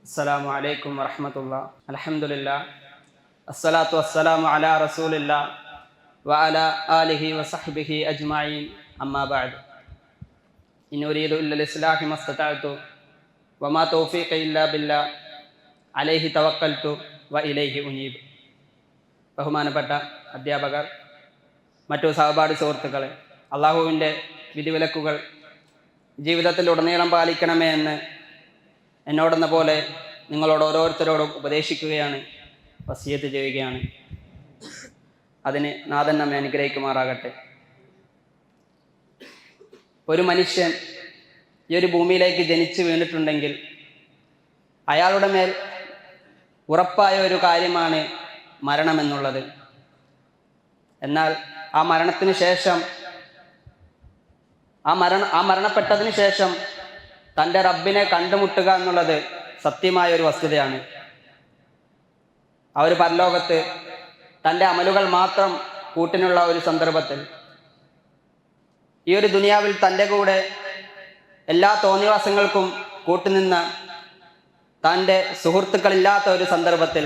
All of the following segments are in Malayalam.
അസ്സലാമു അലൈക്കും വറഹ്മത്തുള്ളാഹി. അൽഹംദുലില്ലാഹ് അസ്സലാത്തു വസ്സലാമു അലാ റസൂലില്ലാഹ് വഅലാ ആലിഹി വസഹ്ബിഹി അജ്മഈൻ. അമ്മാ ബഅദ്. ഇൻ ഉരീദു ഇല്ലൽ ഇസ്ലാഹി മസ്തതഅതു വമാ തൗഫീഖി ഇല്ലാ ബില്ലാഹ് അലൈഹി തവക്കൽതു വ ഇലൈഹി ഉനീബ്. ബഹുമാനപ്പെട്ട അധ്യാപകർ, മറ്റു സഹപാഠി സുഹൃത്തുക്കളെ, അള്ളാഹുവിൻ്റെ വിധിവിലക്കുകൾ ജീവിതത്തിലുടനീളം പാലിക്കണമേ എന്ന് എന്നോടെന്ന പോലെ നിങ്ങളോട് ഓരോരുത്തരോടും ഉപദേശിക്കുകയാണ്, വസിയത്ത് ചെയ്യുകയാണ്. അതിന് നാഥൻ നമ്മെ അനുഗ്രഹിക്കുമാറാകട്ടെ. ഒരു മനുഷ്യൻ ഈ ഒരു ഭൂമിയിലേക്ക് ജനിച്ചു വീണിട്ടുണ്ടെങ്കിൽ അയാളുടെ മേൽ ഉറപ്പായ ഒരു കാര്യമാണ് മരണമെന്നുള്ളത്. എന്നാൽ ആ മരണത്തിന് ശേഷം ആ മരണപ്പെട്ടതിന് ശേഷം തൻ്റെ റബ്ബിനെ കണ്ടുമുട്ടുക എന്നുള്ളത് സത്യമായ ഒരു വസ്തുതയാണ്. ആ ഒരു പരലോകത്ത് തൻ്റെ അമലുകൾ മാത്രം കൂട്ടിനുള്ള ഒരു സന്ദർഭത്തിൽ, ഈ ഒരു ദുനിയാവിൽ തൻ്റെ കൂടെ എല്ലാ തോന്നിവാസങ്ങൾക്കും കൂട്ടുനിന്ന തൻ്റെ സുഹൃത്തുക്കളില്ലാത്ത ഒരു സന്ദർഭത്തിൽ,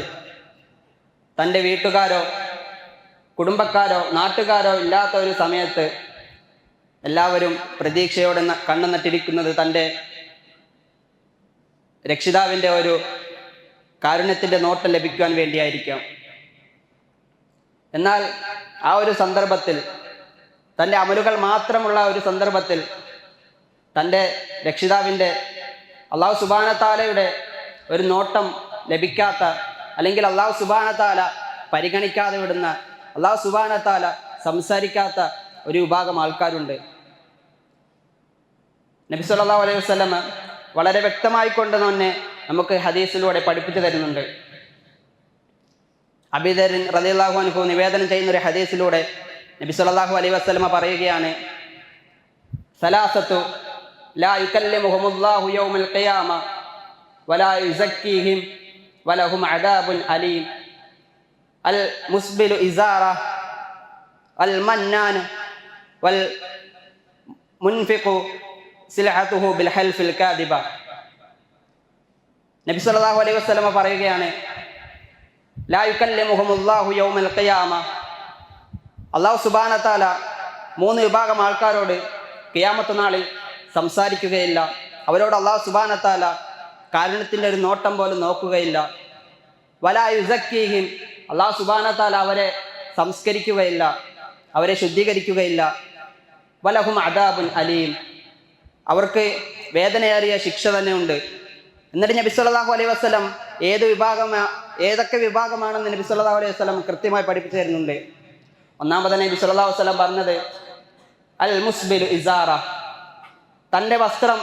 തൻ്റെ വീട്ടുകാരോ കുടുംബക്കാരോ നാട്ടുകാരോ ഇല്ലാത്ത ഒരു സമയത്ത് എല്ലാവരും പ്രതീക്ഷയോടെ കണ്ണു നട്ടിരിക്കുന്നത് തൻ്റെ രക്ഷിതാവിൻ്റെ ഒരു കാരുണ്യത്തിൻ്റെ നോട്ടം ലഭിക്കുവാൻ വേണ്ടിയായിരിക്കാം. എന്നാൽ ആ ഒരു സന്ദർഭത്തിൽ, തൻ്റെ അമലുകൾ മാത്രമുള്ള ഒരു സന്ദർഭത്തിൽ, തൻ്റെ രക്ഷിതാവിൻ്റെ അള്ളാഹു സുബ്ഹാനഹു തആലയുടെ ഒരു നോട്ടം ലഭിക്കാത്ത, അല്ലെങ്കിൽ അള്ളാഹു സുബ്ഹാനഹു തആല പരിഗണിക്കാതെ വിടുന്ന, അള്ളാഹു സുബ്ഹാനഹു തആല സംസാരിക്കാത്ത ഒരു വിഭാഗം ആൾക്കാരുണ്ട്. നബി സല്ലല്ലാഹു അലൈഹി വസല്ലം വളരെ വ്യക്തമായിക്കൊണ്ട് തന്നെ നമുക്ക് ഹദീസിലൂടെ പഠിപ്പിച്ചു തരുന്നുണ്ട്. അബൂ ദർ റളിയല്ലാഹു അൻഹു നിവേദനം ചെയ്യുന്ന ഒരു ഹദീസിലൂടെ നബി സല്ലല്ലാഹു അലൈഹി വസല്ലം പറയുകയാണ്, സലാസത്തു ലാ യുകല്ലിമുഹുമുല്ലാഹു യൗമൽ ഖിയാമ വലാ യുസക്കീഹിം വലഹും അദാബുൻ അലീം. അൽ മുസ്ബിലു ഇസാറ അൽ മന്നാൻ വൽ മുൻഫിഖു സിൽഅതുഹു ബിൽ ഹൽഫിൽ കാദിബ. നബി സല്ലല്ലാഹു അലൈഹി വസല്ലം പറയുകയാണ്, ലാ യുകല്ലിമുഹുമുല്ലാഹു യൗമൽ ഖിയാമ, അല്ലാഹു സുബ്ഹാനഹു തആല മൂന്ന് വിഭാഗം ആൾക്കാരോട് ഖിയാമത്ത് നാളിൽ സംസാരിക്കുകയില്ല. അവരോട് അല്ലാഹു സുബ്ഹാനഹു തആല കാരുണ്യത്തിൻ്റെ ഒരു നോട്ടം പോലും നോക്കുകയില്ല. വലാ യുസക്കീഹിം, അല്ലാഹു സുബ്ഹാനഹു തആല അവരെ സംസ്കരിക്കുകയില്ല, അവരെ ശുദ്ധീകരിക്കുകയില്ല. വലഹും അദാബുൻ അലീം, അവർക്ക് വേദനയേറിയ ശിക്ഷ തന്നെ ഉണ്ട്. എന്നിട്ട് നബി സല്ലല്ലാഹു അലൈഹി വസല്ലം ഏതൊക്കെ വിഭാഗമാണെന്ന് നബി സല്ലല്ലാഹു അലൈഹി വസല്ലം കൃത്യമായി പഠിപ്പിച്ചു തരുന്നുണ്ട്. ഒന്നാമത് നബി സല്ലല്ലാഹു അലൈഹി വസല്ലം പറഞ്ഞത് അൽ മുസ്ബിലു ഇസാറ, തൻ്റെ വസ്ത്രം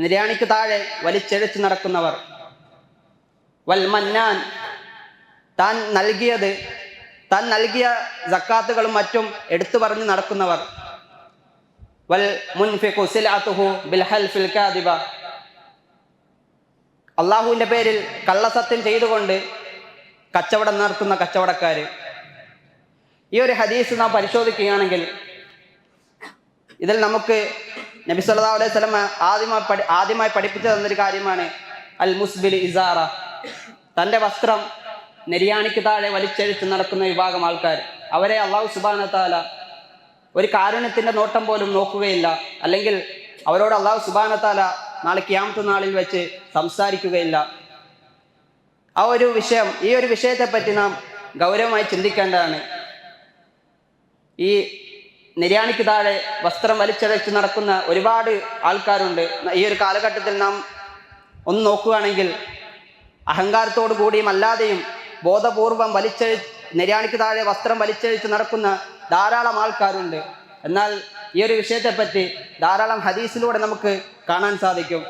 നിര്യാണിക്ക് താഴെ വലിച്ചെഴിച്ച് നടക്കുന്നവർ. വൽ മന്നാൻ, താൻ നൽകിയ സക്കാത്തുകളും മറ്റും എടുത്തു പറഞ്ഞ് നടക്കുന്നവർ. വൽ മുൻഫിഖു സിൽഅതുഹു ബിൽ ഹൽഫിൽ കാദിബ, അള്ളാഹുവിൻ്റെ പേരിൽ കള്ളസത്യം ചെയ്തുകൊണ്ട് കച്ചവടം നടത്തുന്ന കച്ചവടക്കാർ. ഈ ഒരു ഹദീസ് നാം പരിശോധിക്കുകയാണെങ്കിൽ ഇതിൽ നമുക്ക് നബി സല്ലല്ലാഹു അലൈഹി വസല്ലം ആദ്യമായി പഠിപ്പിച്ചു തന്നൊരു കാര്യമാണ് അൽ മുസ്ബിൽ ഇസാറ, തൻ്റെ വസ്ത്രം നെരിയാണിക്ക് താഴെ വലിച്ചെഴിച്ച് നടക്കുന്ന വിഭാഗം ആൾക്കാർ. അവരെ അല്ലാഹു സുബ്ഹാനഹു തആല ഒരു കാരുണ്യത്തിൻ്റെ നോട്ടം പോലും നോക്കുകയില്ല, അല്ലെങ്കിൽ അവരോട് അല്ലാഹു സുബ്ഹാനഹു തആല നാളെ ഖിയാമത്ത് നാളിൽ വെച്ച് സംസാരിക്കുകയില്ല. ഈ ഒരു വിഷയത്തെപ്പറ്റി നാം ഗൗരവമായി ചിന്തിക്കേണ്ടതാണ്. ഈ നിര്യാണിക്ക് താഴെ വസ്ത്രം വലിച്ചഴച്ച് നടക്കുന്ന ഒരുപാട് ആൾക്കാരുണ്ട്. ഈ ഒരു കാലഘട്ടത്തിൽ നാം ഒന്ന് നോക്കുകയാണെങ്കിൽ അഹങ്കാരത്തോടു കൂടിയും അല്ലാതെയും ബോധപൂർവം നിര്യാണിക്ക് താഴെ വസ്ത്രം വലിച്ചഴിച്ച് നടക്കുന്ന ധാരാളം ആൾക്കാരുണ്ട്. എന്നാൽ ഈ ഒരു വിഷയത്തെപ്പറ്റി ധാരാളം ഹദീസിലൂടെ നമുക്ക് കാണാൻ സാധിക്കും.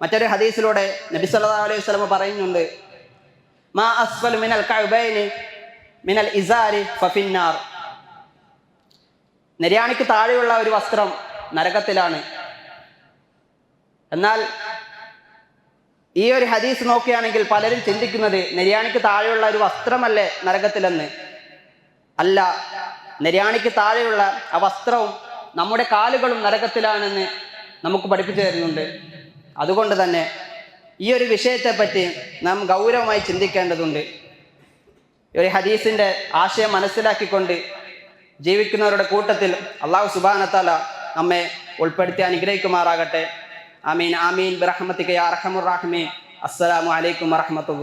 മറ്റൊരു ഹദീസിലൂടെ നബി സല്ലല്ലാഹു അലൈഹി വസല്ലം പറയുന്നുണ്ട്, മാ അസ്ഫലു മിനൽ കഅബൈനി മിനൽ ഇസാരി ഫഫിന്നാർ, നിര്യാണിക്ക് താഴെയുള്ള ഒരു വസ്ത്രം നരകത്തിലാണ്. എന്നാൽ ഈ ഒരു ഹദീസ് നോക്കുകയാണെങ്കിൽ പലരും ചിന്തിക്കുന്നത് നിര്യാണിക്ക് താഴെയുള്ള ഒരു വസ്ത്രമല്ലേ നരകത്തിലെന്ന്. അല്ല, നിര്യാണിക്ക് താഴെയുള്ള ആ വസ്ത്രവും നമ്മുടെ കാലുകളും നരകത്തിലാണെന്ന് നമുക്ക് പഠിപ്പിച്ചു തരുന്നുണ്ട്. അതുകൊണ്ട് തന്നെ ഈ ഒരു വിഷയത്തെപ്പറ്റി നാം ഗൗരവമായി ചിന്തിക്കേണ്ടതുണ്ട്. ഒരു ഹദീസിൻ്റെ ആശയം മനസ്സിലാക്കിക്കൊണ്ട് ജീവിക്കുന്നവരുടെ കൂട്ടത്തിൽ അല്ലാഹു സുബ്ഹാനഹു വ തആല നമ്മെ ഉൾപ്പെടുത്തി അനുഗ്രഹിക്കുമാറാകട്ടെ. ആമീൻ ആമീൻ ബിറഹ്മതിക യാ അർഹമർ റഹീമീൻ. അസ്സലാമു അലൈക്കും വറഹ്മത്തുള്ളാഹി.